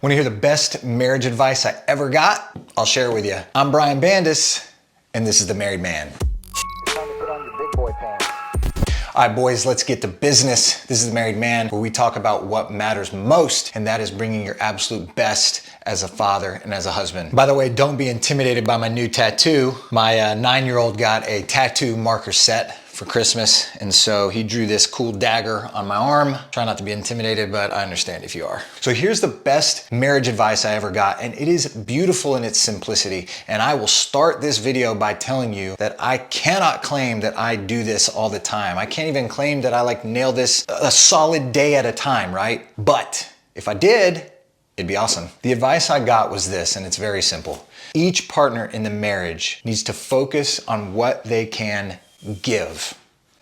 Want to hear the best marriage advice I ever got? I'll share it with you. I'm Brian Bandis, and this is The Married Man. It's time to put on your big boy pants. All right, boys, let's get to business. This is The Married Man, where we talk about what matters most, and that is bringing your absolute best as a father and as a husband. By the way, don't be intimidated by my new tattoo. My 9-year-old got a tattoo marker set for Christmas, and so he drew this cool dagger on my arm. Try not to be intimidated, but I understand if you are. So here's the best marriage advice I ever got, and it is beautiful in its simplicity. And I will start this video by telling you that I cannot claim that I do this all the time. I can't even claim that I nail this a solid day at a time, right? But if I did, it'd be awesome. The advice I got was this, and it's very simple. Each partner in the marriage needs to focus on what they can give,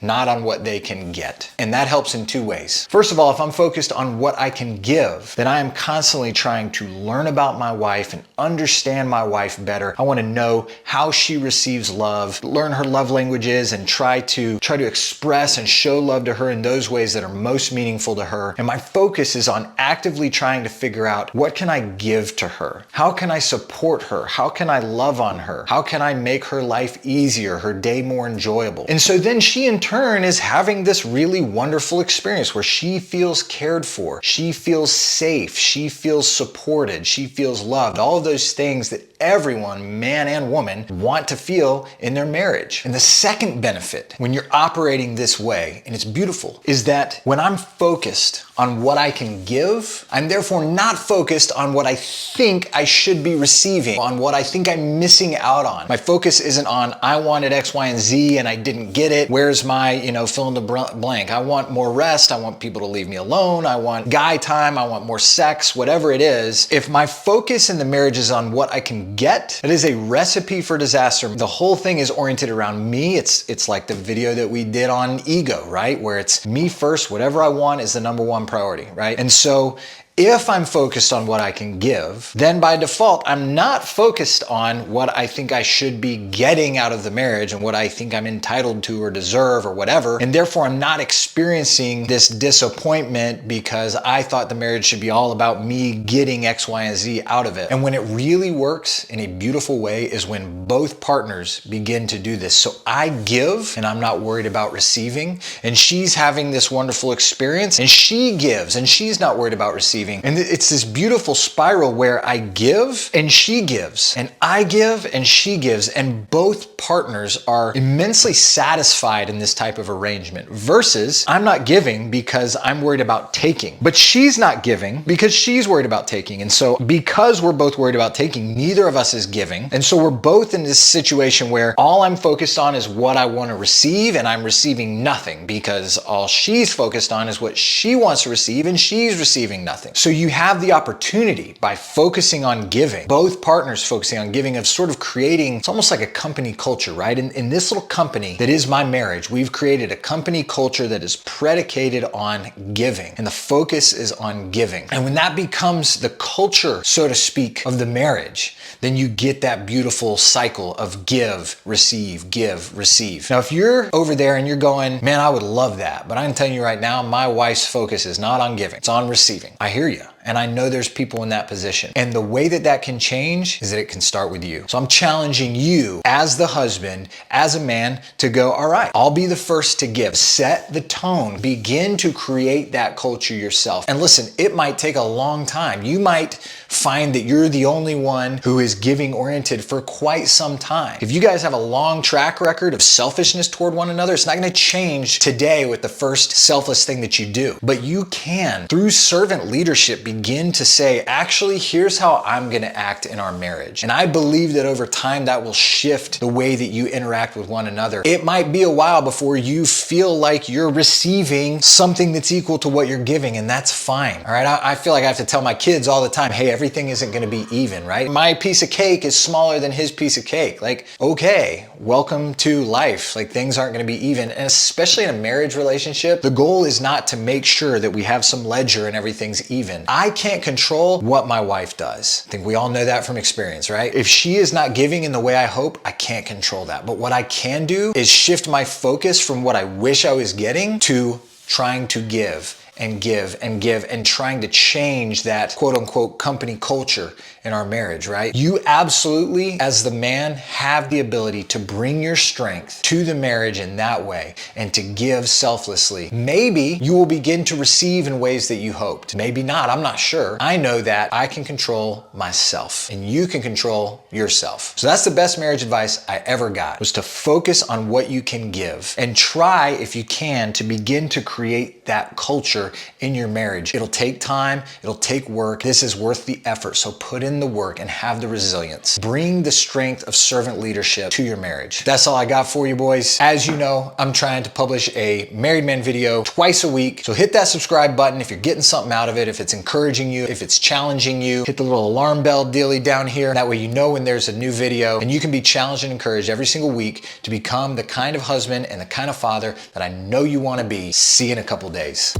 not on what they can get. And that helps in two ways. First of all, if I'm focused on what I can give, then I am constantly trying to learn about my wife and understand my wife better. I want to know how she receives love, learn her love languages, and try to express and show love to her in those ways that are most meaningful to her. And my focus is on actively trying to figure out, what can I give to her? How can I support her? How can I love on her? How can I make her life easier, her day more enjoyable? And so then she in turn is having this really wonderful experience where she feels cared for, she feels safe, she feels supported, she feels loved. All of those things that everyone, man and woman, want to feel in their marriage. And the second benefit when you're operating this way, and it's beautiful, is that when I'm focused on what I can give, I'm therefore not focused on what I think I should be receiving, on what I think I'm missing out on. My focus isn't on, I wanted X, Y, and Z and I didn't get it. Where's my, fill in the blank. I want more rest. I want people to leave me alone. I want guy time. I want more sex, whatever it is. If my focus in the marriage is on what I can get, it is a recipe for disaster. The whole thing is oriented around me. It's like the video that we did on ego, right? Where it's me first, whatever I want is the number one priority, right? And so if I'm focused on what I can give, then by default, I'm not focused on what I think I should be getting out of the marriage and what I think I'm entitled to or deserve or whatever. And therefore, I'm not experiencing this disappointment because I thought the marriage should be all about me getting X, Y, and Z out of it. And when it really works in a beautiful way is when both partners begin to do this. So I give and I'm not worried about receiving, and she's having this wonderful experience, and she gives and she's not worried about receiving. And it's this beautiful spiral where I give and she gives, and I give and she gives, and both partners are immensely satisfied in this type of arrangement, versus I'm not giving because I'm worried about taking, but she's not giving because she's worried about taking. And so because we're both worried about taking, neither of us is giving. And so we're both in this situation where all I'm focused on is what I want to receive, and I'm receiving nothing because all she's focused on is what she wants to receive, and she's receiving nothing. So you have the opportunity by focusing on giving, both partners focusing on giving, of sort of creating, it's almost like a company culture, right? In this little company that is my marriage, we've created a company culture that is predicated on giving, and the focus is on giving. And when that becomes the culture, so to speak, of the marriage, then you get that beautiful cycle of give, receive, give, receive. Now, if you're over there and you're going, man, I would love that, but I'm telling you right now, my wife's focus is not on giving, it's on receiving. I hear you. And I know there's people in that position. And the way that that can change is that it can start with you. So I'm challenging you as the husband, as a man, to go, all right, I'll be the first to give. Set the tone. Begin to create that culture yourself. And listen, it might take a long time. You might find that you're the only one who is giving oriented for quite some time. If you guys have a long track record of selfishness toward one another, it's not going to change today with the first selfless thing that you do. But you can, through servant leadership, begin to say, actually, here's how I'm going to act in our marriage. And I believe that over time that will shift the way that you interact with one another. It might be a while before you feel like you're receiving something that's equal to what you're giving, and that's fine. All right. I feel like I have to tell my kids all the time, hey, everything isn't going to be even, right? My piece of cake is smaller than his piece of cake. Like, okay, welcome to life. Like, things aren't going to be even. And especially in a marriage relationship, the goal is not to make sure that we have some ledger and everything's even. I can't control what my wife does. I think we all know that from experience, right? If she is not giving in the way I hope, I can't control that. But what I can do is shift my focus from what I wish I was getting to trying to give and give and give and trying to change that quote unquote company culture in our marriage, right? You absolutely, as the man, have the ability to bring your strength to the marriage in that way and to give selflessly. Maybe you will begin to receive in ways that you hoped. Maybe not, I'm not sure. I know that I can control myself and you can control yourself. So that's the best marriage advice I ever got, was to focus on what you can give and try, if you can, to begin to create that culture in your marriage. It'll take time, it'll take work. This is worth the effort. So put in the work and have the resilience. Bring the strength of servant leadership to your marriage. That's all I got for you, boys. As you know, I'm trying to publish a married man video twice a week. So hit that subscribe button if you're getting something out of it, if it's encouraging you, if it's challenging you. Hit the little alarm bell dealie down here. That way you know when there's a new video, and you can be challenged and encouraged every single week to become the kind of husband and the kind of father that I know you want to be. See you in a couple days.